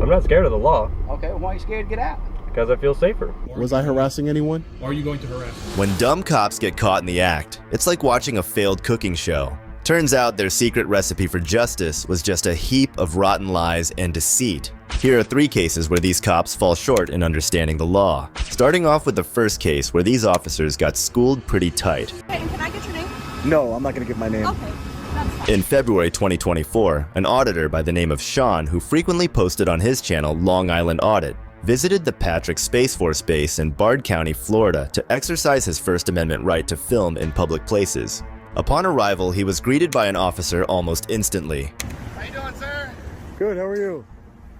I'm not scared of the law. Okay, well, why are you scared to get out? Because I feel safer. Was I harassing anyone? Or are you going to harass me? When dumb cops get caught in the act, it's like watching a failed cooking show. Turns out their secret recipe for justice was just a heap of rotten lies and deceit. Here are 3 cases where these cops fall short in understanding the law. Starting off with the first case where these officers got schooled pretty tight. Okay, and can I get your name? No, I'm not gonna give my name. Okay, that's fine. In February 2024, an auditor by the name of Sean, who frequently posted on his channel Long Island Audit, visited the Patrick Space Force Base in Bard County, Florida to exercise his First Amendment right to film in public places. Upon arrival, he was greeted by an officer almost instantly. How you doing, sir? Good, how are you?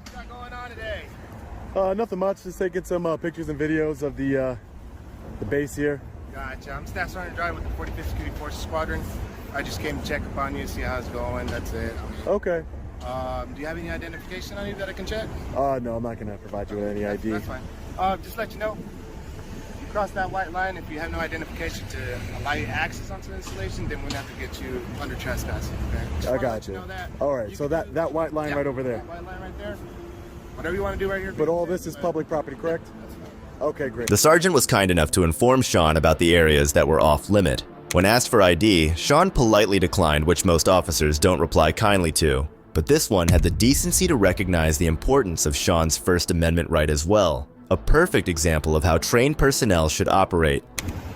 What's got going on today? Nothing much, just taking some pictures and videos of the base here. Gotcha. I'm Staff Sergeant Driver with the 45th Security Forces Squadron. I just came to check upon you, see how it's going, that's it. Okay. Do you have any identification on you that I can check? No, I'm not gonna provide you with any ID. That's fine. Just let you know, you cross that white line, if you have no identification to allow you access onto the installation, then we're gonna have to get you under trespassing, okay? I got you. Alright, so that white line right over there. That white line right there. Whatever you want to do right here. But all this is public property, correct? Okay, great. The sergeant was kind enough to inform Sean about the areas that were off limit. When asked for ID, Sean politely declined, which most officers don't reply kindly to. But this one had the decency to recognize the importance of Sean's First Amendment right as well. A perfect example of how trained personnel should operate.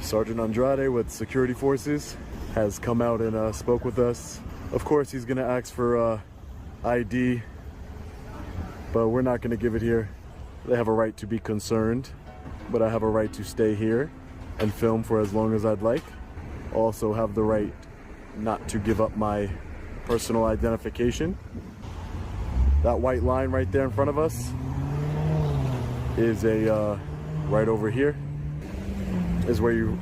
Sergeant Andrade with Security Forces has come out and spoke with us. Of course, he's gonna ask for ID, but we're not gonna give it here. They have a right to be concerned, but I have a right to stay here and film for as long as I'd like. Also have the right not to give up my personal identification. That white line right there in front of us is right over here is where you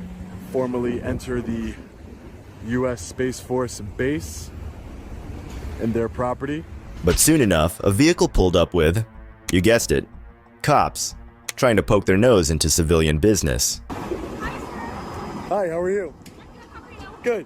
formally enter the U.S. Space Force base and their property. But soon enough, a vehicle pulled up with, you guessed it, cops, trying to poke their nose into civilian business. Hi, how are you? Good.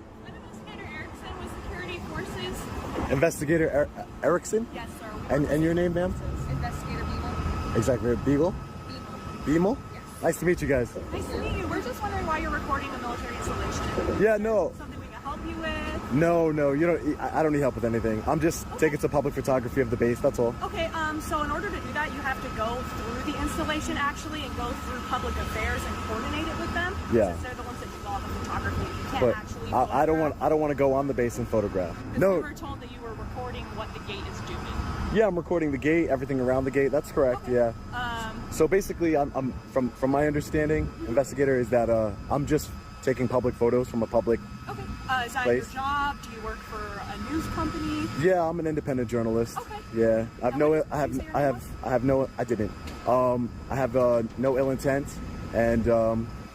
Investigator Erickson? Yes, sir. And your name, ma'am? Investigator Beagle. Exactly, Beagle? Beagle. Beagle? Yes. Nice to meet you guys. Nice to meet you. We're just wondering why you're recording a military installation. Yeah, no. Something we can help you with? No, you don't. I don't need help with anything. I'm just taking some public photography of the base, that's all. Okay, so in order to do that, you have to go through the installation actually and go through public affairs and coordinate it with them. Yeah. Since they're the ones that do all the photography. You can't But actually I don't want to go on the base and photograph. No. We were told that you were recording what the gate is doing. Yeah, I'm recording the gate, everything around the gate. That's correct. Okay. Yeah. So basically, I'm from my understanding, investigator, is that I'm just taking public photos from a public. Okay. Is that place. your job? Do you work for a news company? Yeah, I'm an independent journalist. Okay. Yeah, I have no ill intent, and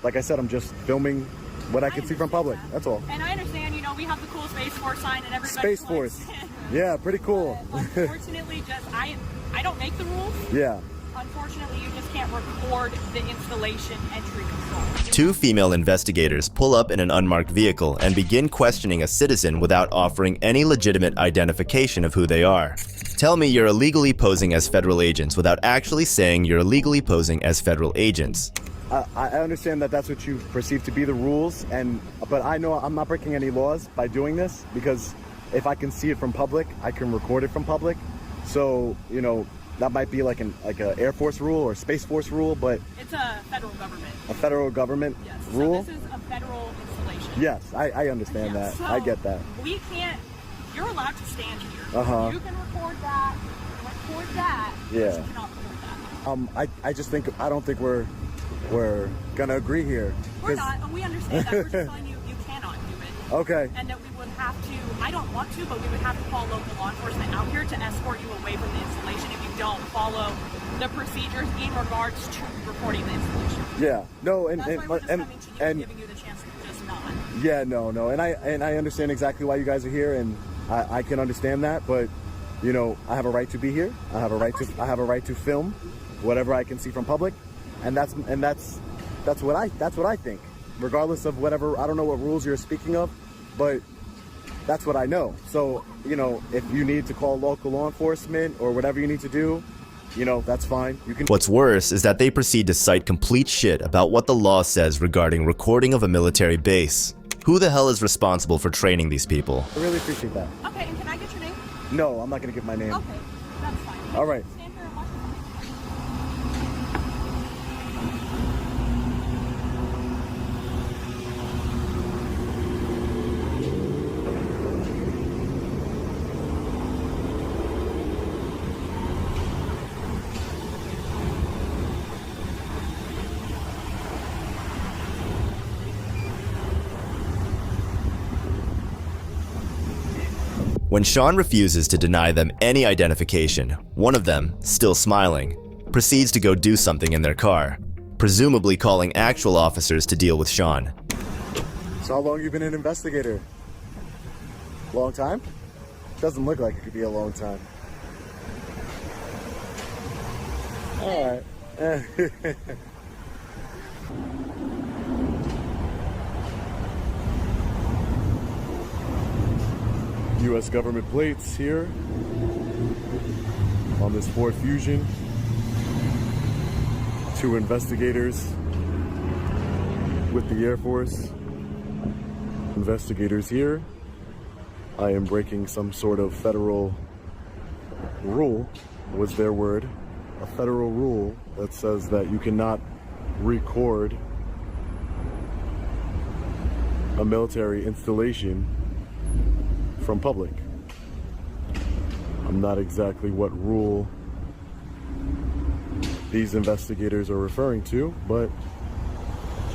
like I said, I'm just filming what I can see from public. That's all. And I understand, we have the cool Space Force sign and everybody. Space Force. Yeah, pretty cool. Unfortunately, I don't make the rules. Yeah. Unfortunately, you just can't record the installation entry control. 2 female investigators pull up in an unmarked vehicle and begin questioning a citizen without offering any legitimate identification of who they are. Tell me you're illegally posing as federal agents without actually saying you're illegally posing as federal agents. I understand that that's what you perceive to be the rules, but I know I'm not breaking any laws by doing this, because if I can see it from public, I can record it from public. So, that might be like a Air Force rule or Space Force rule, but it's a federal government. A federal government rule? So this is a federal installation. Yes, I understand that. So I get that. We can't, you're allowed to stand here. Uh-huh. You can record that, yeah. but you cannot record that. I just think, I don't think we're gonna agree here. We're not, and we understand that. We're just telling you, you cannot do it. Okay. And that we would have to, I don't want to, but we would have to call local law enforcement out here to escort you away from the installation if you don't follow the procedures in regards to recording the installation. Yeah. No, That's why we're just coming to you and giving you the chance to just not. Yeah, no. And I understand exactly why you guys are here, and I can understand that, but I have a right to be here. I have a right to film whatever I can see from public, and that's what I think. Regardless of whatever, I don't know what rules you're speaking of, but that's what I know. So, if you need to call local law enforcement or whatever you need to do, you know, that's fine. You can. What's worse is that they proceed to cite complete shit about what the law says regarding recording of a military base. Who the hell is responsible for training these people? I really appreciate that. Okay, and can I get your name? No, I'm not gonna give my name. Okay, that's fine. All right. Stand here and watch When Sean refuses to deny them any identification, one of them, still smiling, proceeds to go do something in their car, presumably calling actual officers to deal with Sean. So how long you been an investigator? Long time? Doesn't look like it could be a long time. All right. U.S. government plates here on this Ford Fusion. 2 investigators with the Air Force. Investigators here. I am breaking some sort of federal rule, was their word. A federal rule that says that you cannot record a military installation from public. I'm not exactly what rule these investigators are referring to, but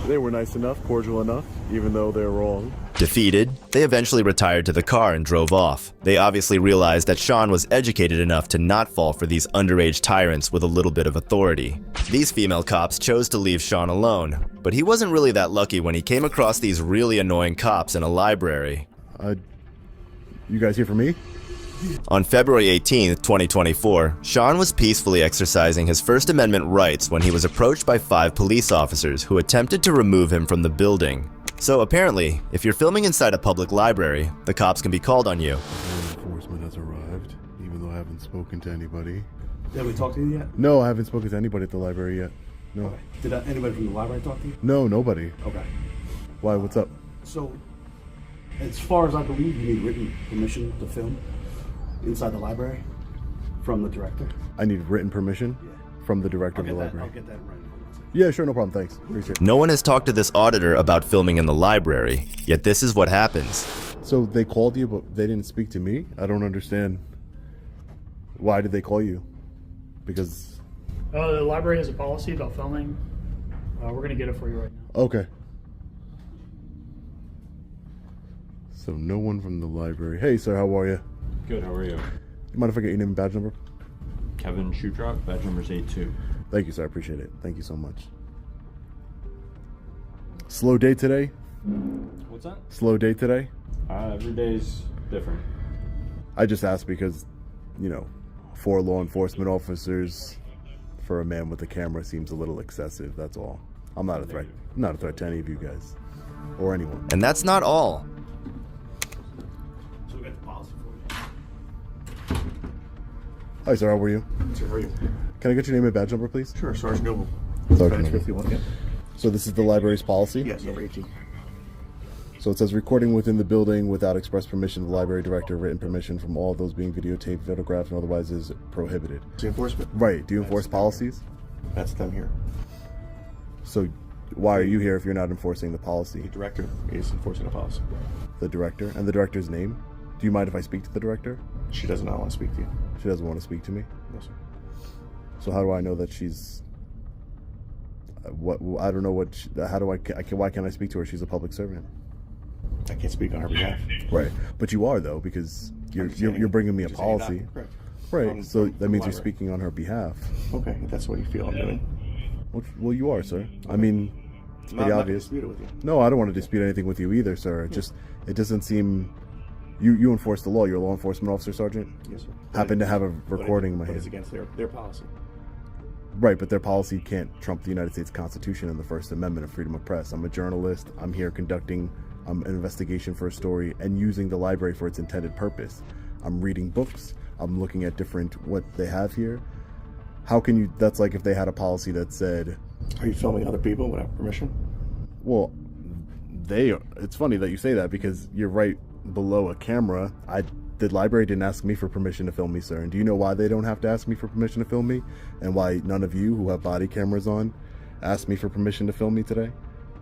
they were nice enough, cordial enough, even though they're wrong. Defeated, they eventually retired to the car and drove off. They obviously realized that Sean was educated enough to not fall for these underage tyrants with a little bit of authority. These female cops chose to leave Sean alone, but he wasn't really that lucky when he came across these really annoying cops in a library. You guys here for me? On February 18, 2024, Sean was peacefully exercising his First Amendment rights when he was approached by 5 police officers who attempted to remove him from the building. So apparently, if you're filming inside a public library, the cops can be called on you. Enforcement has arrived, even though I haven't spoken to anybody. Have we talked to you yet? No, I haven't spoken to anybody at the library yet. No. Okay. Did anybody from the library talk to you? No, nobody. Okay. Why, what's up? So, as far as I believe, you need written permission to film inside the library from the director. I need written permission from the director of the I'll library. get that right. Yeah, sure, no problem, thanks. Appreciate it. No one has talked to this auditor about filming in the library, yet this is what happens. So they called you, but they didn't speak to me? I don't understand. Why did they call you? Because... The library has a policy about filming. We're going to get it for you right now. Okay. So no one from the library. Hey, sir, how are you? Good, how are you? You mind if I get your name and badge number? Kevin Shutrock, badge number's 82. Thank you, sir. I appreciate it. Thank you so much. Slow day today? What's that? Slow day today? Every day's different. I just asked because, you know, 4 law enforcement officers for a man with a camera seems a little excessive, that's all. I'm not a threat. I'm not a threat to any of you guys. Or anyone. And that's not all. So we got the policy for you. Hi, sir. How are you? Sir, how are you? Can I get your name and badge number, please? Sure, Sergeant Noble. Sergeant Noble. If you want to get. So this is the library's policy? Yes, number 18. So it says recording within the building without express permission of the library director, written permission from all those being videotaped, photographed, and otherwise is prohibited. It's enforcement. Right. Do you enforce policies? That's them here. So why are you here if you're not enforcing the policy? The director is enforcing the policy. The director? And the director's name? Do you mind if I speak to the director? She does not want to speak to you. She doesn't want to speak to me? No, sir. So how do I know that she's... What I don't know what... How do why can't I speak to her? She's a public servant. I can't speak on her behalf. Right. But you are, though, because you're bringing me a Just saying you're not policy. correct. Right. From- So from that means you're library. speaking on her behalf. Okay, if that's what you feel I'm doing. Well, you are, sir. I mean, it's I'm pretty not obvious. gonna dispute it with you. No, I don't want to dispute anything with you either, sir. It doesn't seem... You enforce the law. You're a law enforcement officer, Sergeant? Yes, sir. Happen to have a But recording in my but it's hand. against their policy. Right, but their policy can't trump the United States Constitution and the First Amendment of freedom of press. I'm a journalist. I'm here conducting an investigation for a story and using the library for its intended purpose. I'm reading books. I'm looking at what they have here. How can you? That's like if they had a policy that said, Are you filming other people without permission? well, it's funny that you say that because you're right below a camera. The library didn't ask me for permission to film me, sir. And do you know why they don't have to ask me for permission to film me? And why none of you who have body cameras on asked me for permission to film me today?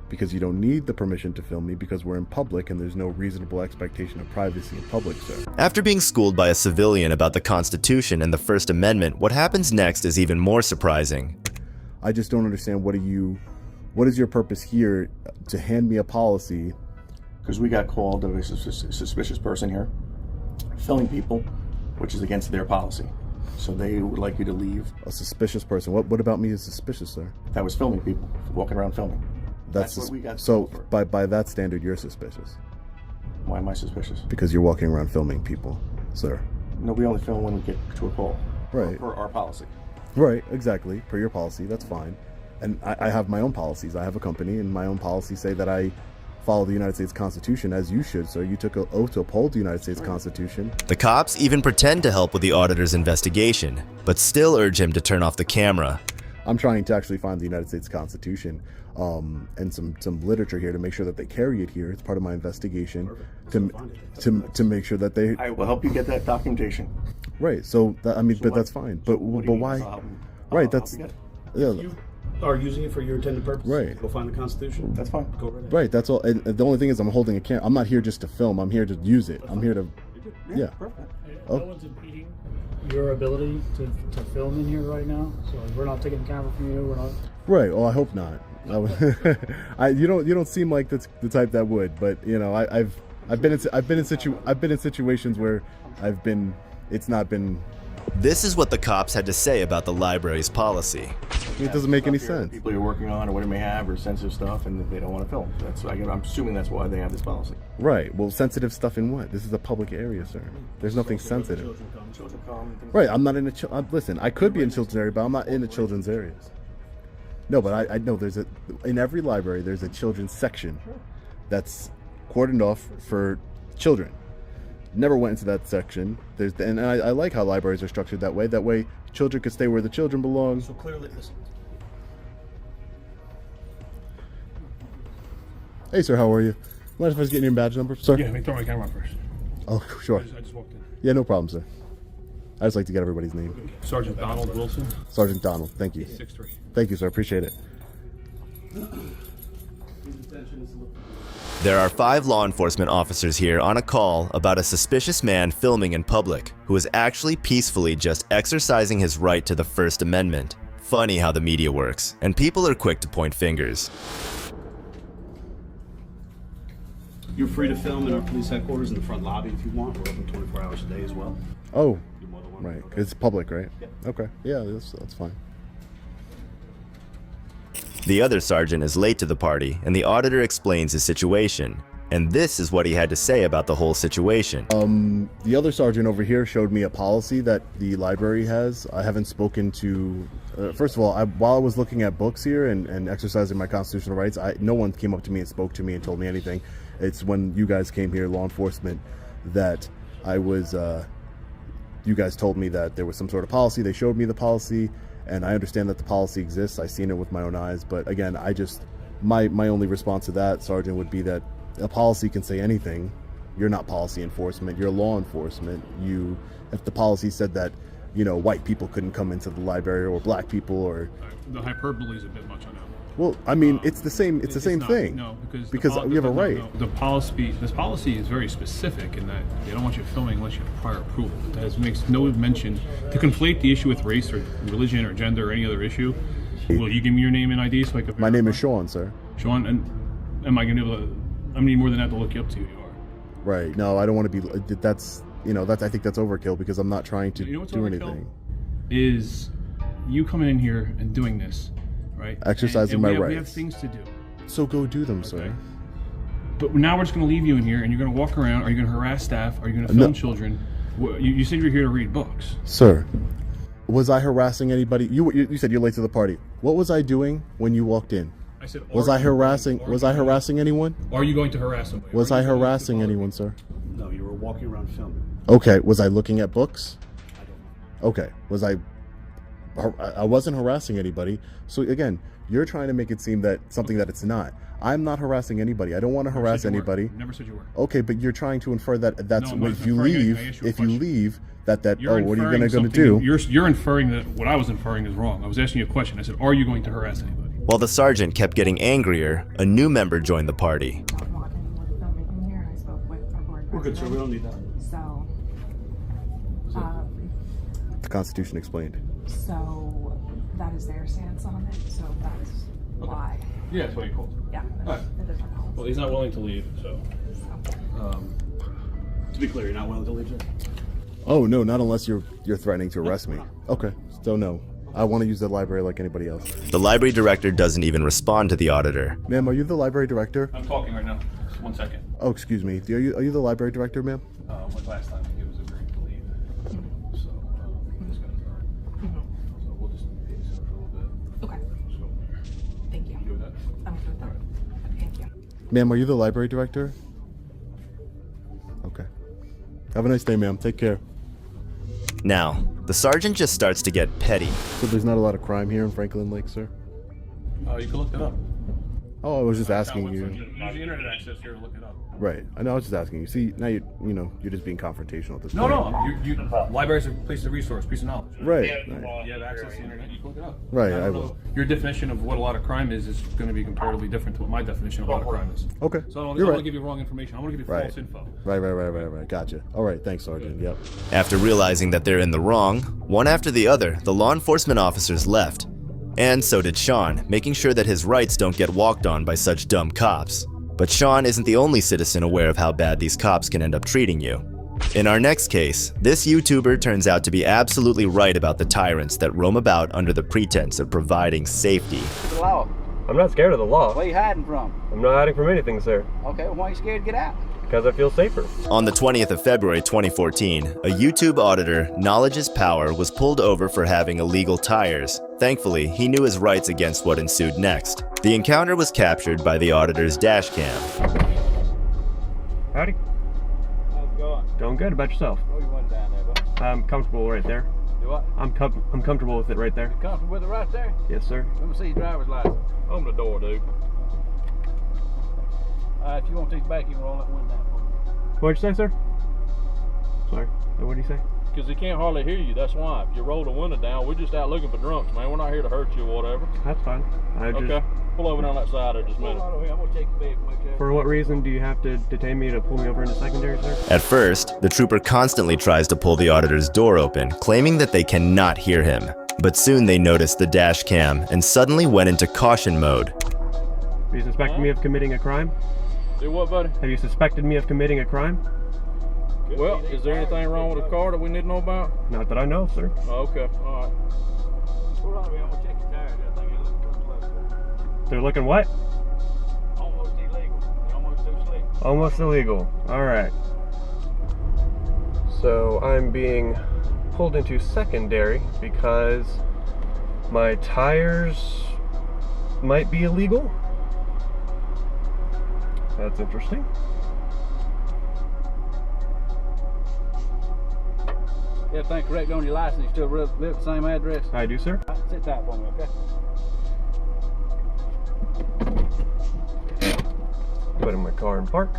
Because you don't need the permission to film me because we're in public and there's no reasonable expectation of privacy in public, sir. After being schooled by a civilian about the Constitution and the First Amendment, what happens next is even more surprising. I just don't understand what is your purpose here to hand me a policy? Because we got called of a suspicious person here, filming people, which is against their policy. So they would like you to leave. A suspicious person. What about me is suspicious, sir? That was filming people, walking around filming. That's what we got. So called for. by that standard, you're suspicious Why am I suspicious? because you're walking around filming people, sir. No, we only film when we get to a call. Right. Per our policy. Right, exactly. Per your policy, that's fine. And I have my own policies. I have a company, and my own policies say that I follow the United States Constitution, as you should, sir. You took an oath to uphold the United States Constitution. The cops even pretend to help with the auditor's investigation, but still urge him to turn off the camera. I'm trying to actually find the United States Constitution and some literature here to make sure that they carry it here. It's part of my investigation to make sure that they. I will help you get that documentation. Right. So but that's fine. But why? Right. That's yeah. You are using it for your intended purpose. Right. Go find the Constitution. That's fine. Go right ahead. Right. That's all. And the only thing is, I'm holding a camera. I'm not here just to film. I'm here to use it. I'm here to. Yeah. Perfect. No one's impeding your ability to film in here right now. So we're not taking the camera from you. We're not. Right. Oh, I hope not. You don't seem like that's the type that would. But you know, I've been in situations where it's not been. This is what the cops had to say about the library's policy. It doesn't make any sense. People you're working on or what it may have or sensitive stuff, and they don't want to film. I'm assuming that's why they have this policy. Right. Well, sensitive stuff in what? This is a public area, sir. There's nothing sensitive. Children come. Right. I'm not in a. Listen, I could be in children's area, but I'm not in the children's areas. No, but I know in every library there's a children's section that's cordoned off for children. Never went into that section. And I like how libraries are structured that way. That way, children could stay where the children belong. So clearly, listen. Hey, sir, how are you? Mind if I just get your badge number, sir? Yeah, let me throw my camera on first. Oh, sure. I just walked in. Yeah, no problem, sir. I just like to get everybody's name. Sergeant Donald Wilson, Sergeant Donald. Thank you. 6'3". Thank you, sir. Appreciate it. There are 5 law enforcement officers here on a call about a suspicious man filming in public who is actually peacefully just exercising his right to the First Amendment. Funny how the media works, and people are quick to point fingers. You're free to film in our police headquarters in the front lobby if you want. We're open 24 hours a day as well. Oh, You're more than welcome. right. It's public, right? Yeah. Okay. Yeah, that's fine. The other sergeant is late to the party, and the auditor explains his situation. And this is what he had to say about the whole situation. The other sergeant over here showed me a policy that the library has. I haven't spoken to. First of all, while I was looking at books here and exercising my constitutional rights, no one came up to me and spoke to me and told me anything. It's when you guys came here, law enforcement, that I was. You guys told me that there was some sort of policy. They showed me the policy, and I understand that the policy exists. I've seen it with my own eyes. But again, my only response to that, Sergeant, would be that a policy can say anything. You're not policy enforcement. You're law enforcement. If the policy said that, white people couldn't come into the library or black people or. The hyperbole is a bit much on that. Well, I mean, it's the same. It's the same not, thing. No, because you have a right. No. This policy is very specific in that they don't want you filming unless you have prior approval. It makes no mention to conflate the issue with race or religion or gender or any other issue. Will you give me your name and ID so I can? My name is Sean, sir. Sean, and am I going to be able to? I need more than that to look you up to who you are. Right. No, I don't want to be. That's I think that's overkill because I'm not trying to what's do overkill? anything. Is you coming in here and doing this, right? Exercising and my we rights. have things to do. So go do them, sir. But now we're just going to leave you in here, and you're going to walk around. Are you going to harass staff? Are you going to film children? You said you're here to read books. Sir, was I harassing anybody? You said you're late to the party. What was I doing when you walked in? I said, was I harassing anyone? Are you going to harass somebody? Was I harassing anyone, sir? No, you were walking around filming. Okay. Was I looking at books? I don't know. Okay. Was I I wasn't harassing anybody. So again, you're trying to make it seem that something that it's not. I'm not harassing anybody. I don't want to harass anybody. Never said you were. Okay, but you're trying to infer that that's No, I'm if not you inferring leave. anything. I asked you a If you question. leave, that You're oh, what are you inferring going to something- do? You're inferring that what I was inferring is wrong. I was asking you a question. I said, are you going to harass anybody? While the sergeant kept getting angrier, a new member joined the party. Don't want anyone filming in here. I spoke with our board We're good, sir. We don't need that. So, The Constitution explained. so that is their stance on it. So that's why. Yeah, that's what you called. Yeah, All right. it is our policy. Well, he's not willing to leave, so. To be clear, you're not willing to leave, sir? Oh no, not unless you're threatening to arrest me. Okay, so no. I want to use the library like anybody else. The library director doesn't even respond to the auditor. Ma'am, are you the library director? I'm talking right now. Just 1 second. Oh, excuse me. Are you the library director, ma'am? Like last time, he was agreeing to leave. So, this guy's alright. So we'll just pay this for a little bit. Okay. Just go from there. Thank you. You good with that? I'm good with that. Thank you. Ma'am, are you the library director? Okay. Have a nice day, ma'am. Take care. Now, the sergeant just starts to get petty. So there's not a lot of crime here in Franklin Lake, sir? You can look that up. Oh, I was just asking you. Use the internet access here to look it up. Right. I know. I was just asking you. See, now you're just being confrontational at this No, point. no. Libraries are a place of resource, piece of knowledge. Right. You have access to the internet, you can look it up. Right, don't I know. will. Your definition of what a lot of crime is going to be comparatively different to what my definition of a lot of crime is. Okay. So I don't You're want right. to give you wrong information. I want to give you Right. false info. Right. Gotcha. All right. Thanks, Sergeant. Yep. After realizing that they're in the wrong, one after the other, the law enforcement officers left. And so did Sean, making sure that his rights don't get walked on by such dumb cops. But Sean isn't the only citizen aware of how bad these cops can end up treating you. In our next case, this YouTuber turns out to be absolutely right about the tyrants that roam about under the pretense of providing safety. The law. I'm not scared of the law. Where you hiding from? I'm not hiding from anything, sir. Okay, well, why are you scared to get out? Because I feel safer. On the 20th of February 2014, a YouTube auditor, Knowledge is Power, was pulled over for having illegal tires. Thankfully, he knew his rights against what ensued next. The encounter was captured by the auditor's dash cam. Howdy. How's it going? Going good. About yourself? Where you went down there, bud? I'm comfortable right there. Do what? I'm comfortable with it right there. You comfortable with it right there? Yes, sir. Let me see your driver's license. Open the door, dude. If you want these back, you can roll that window down for me. What'd you say, sir? Sorry. What did you say? Because he can't hardly hear you, that's why. If you roll the window down, we're just out looking for drunks, man. We're not here to hurt you or whatever. That's fine. Okay, pull over down that side there just a minute. Hold on over here. I'm going to check your bag. Make sure. For what reason do you have to detain me to pull me over into secondary, sir? At first, the trooper constantly tries to pull the auditor's door open, claiming that they cannot hear him. But soon they noticed the dash cam and suddenly went into caution mode. Have you suspected me of committing a crime? Do what, buddy? Have you suspected me of committing a crime? Well, is there anything wrong with the car that we need to know about? Not that I know, sir. Oh, okay, all right. Hold on over here. I'm going to check your tires. I think you're looking pretty close. They're looking what? Almost illegal. You're almost too slick. Almost illegal. All right. So I'm being pulled into secondary because my tires might be illegal. That's interesting. Everything correct on your license? You still live at the same address? I do, sir. Sit tight for me, okay? Put in my car and park.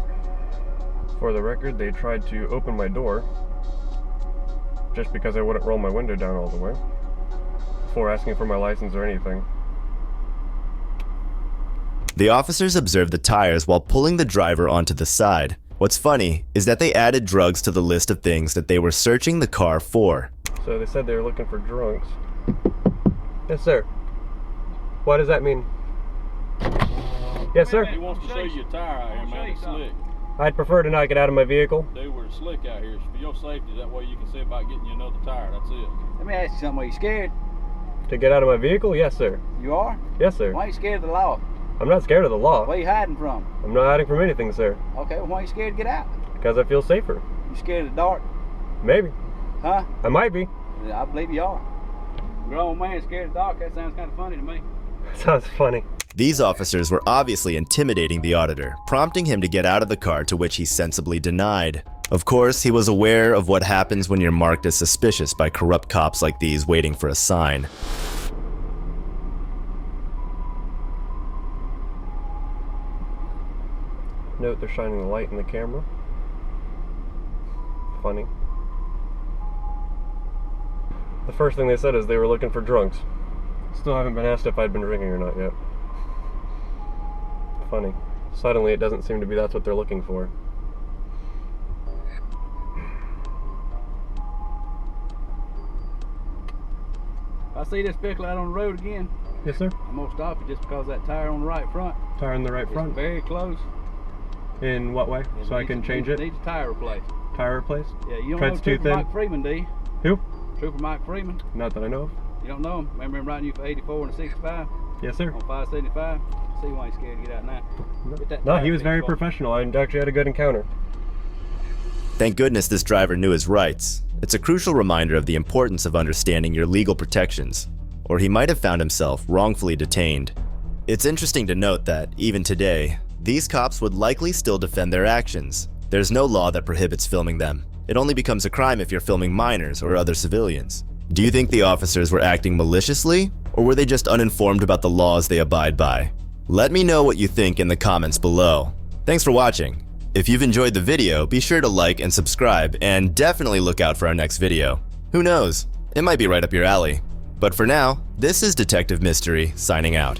For the record, they tried to open my door just because I wouldn't roll my window down all the way before asking for my license or anything. The officers observed the tires while pulling the driver onto the side. What's funny is that they added drugs to the list of things that they were searching the car for. So they said they were looking for drunks. Yes, sir. What does that mean? Yes, sir. He wants to show you a tire out here, man. It's slick. I'd prefer to not get out of my vehicle. Dude, we're slick out here. For your safety, that way you can see about getting you another tire. That's it. Let me ask you something. Are you scared? To get out of my vehicle? Yes, sir. You are? Yes, sir. Why are you scared of the law? I'm not scared of the law. Where are you hiding from? I'm not hiding from anything, sir. Okay, well, why are you scared to get out? Because I feel safer. You scared of the dark? Maybe. Huh? I might be. I believe you are. Grown man scared of the dark, that sounds kind of funny to me. Sounds funny. These officers were obviously intimidating the auditor, prompting him to get out of the car, to which he sensibly denied. Of course, he was aware of what happens when you're marked as suspicious by corrupt cops like these waiting for a sign. Note they're shining the light in the camera. Funny. The first thing they said is they were looking for drunks. Still haven't been asked if I'd been drinking or not yet. Funny. Suddenly it doesn't seem to be that's what they're looking for. If I see this vehicle out on the road again, yes, sir. I'm gonna stop it just because that tire on the right front. Tire on the right front? It's very close. In what way? So I can change it? Needs a tire replaced. Tire replaced? Yeah, you don't Tread's know too Trooper thin? Mike Freeman, do you? Who? Trooper Mike Freeman. Not that I know of. You don't know him? Remember him writing you for 84 and a 65? Yes, sir. On 575? See why he's scared to get out now. Get that No, tire he was fixed very for me. professional. I actually had a good encounter. Thank goodness this driver knew his rights. It's a crucial reminder of the importance of understanding your legal protections, or he might have found himself wrongfully detained. It's interesting to note that, even today, these cops would likely still defend their actions. There's no law that prohibits filming them. It only becomes a crime if you're filming minors or other civilians. Do you think the officers were acting maliciously, or were they just uninformed about the laws they abide by? Let me know what you think in the comments below. Thanks for watching. If you've enjoyed the video, be sure to like and subscribe, and definitely look out for our next video. Who knows? It might be right up your alley. But for now, this is Detective Mystery signing out.